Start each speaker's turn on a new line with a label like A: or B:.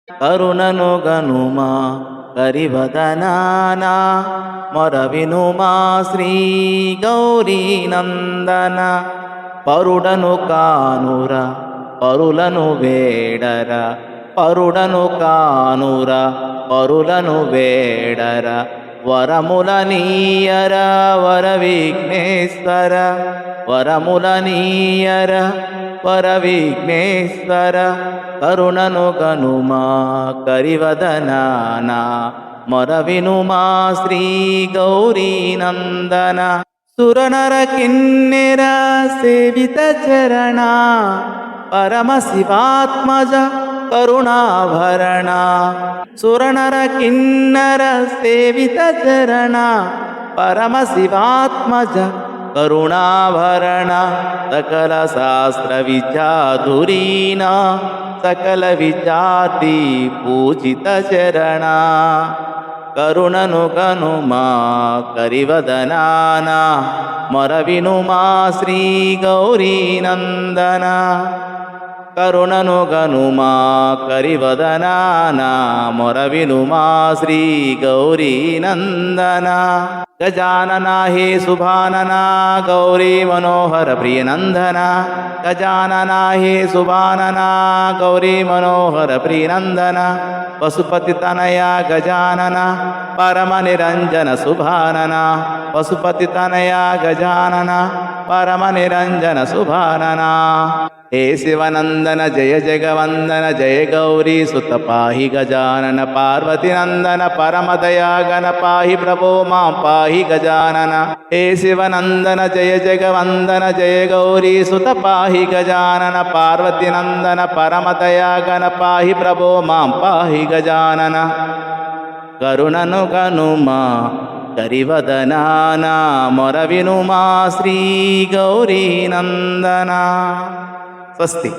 A: కరుణను గనుమా కరివదనాన మొరవినుమా శ్రీ గౌరీ నందన. పరుడను కానుర పరులను వేడర, పరుడను కానుర పరులను వేడర. వరముల నీయర వర విఘ్నేశ్వర, వరముల నీయర వర విఘ్నేశ్వర. కరుణను గనుమా కరివదనాన మొరవినుమా శ్రీ గౌరీ నందన. సురనర కిన్నెర సేవిత చరణ పరమశివాత్మజ కరుణాభరణ. సురనర కిన్నర సేవిత చరణ పరమశివాత్మజ కరుణాభరణ. సకల శాస్త్ర విచాధురీన సకల విచాతి పూజిత చరణ. కరుణను కనుమా కరివదనాన మొరవినుమా శ్రీ గౌరీ నందన. కరుణను గనుమా కరివదనాన మొరవినుమా శ్రీ గౌరీ నందన. గజానన హే శుభానన గౌరీ మనోహర ప్రియనందన. గజానన హే శుభానన గౌరీ మనోహర ప్రియనందన. పశుపతి తనయ గజానన పరమ నిరంజన శుభానన. పశుపతి తనయ గజానన పరమ నిరంజన శుభానన. హే శివనందన జయ జగవందన జయ గౌరీ సుత పాహి గజానన. పార్వతి నందన పరమదయాగన పాహి ప్రభో మాం పాహి గజానన. హే శివనందన జయ జగవందన జయ గౌరీ సుత పాహి గజానన. పార్వతి నందన పరమదయాగన పాహి ప్రభో మాం పాహి గజానన. కరుణను గనుమా కరివదనాన మొరవినుమా శ్రీ గౌరీ నందన. స్వస్తి.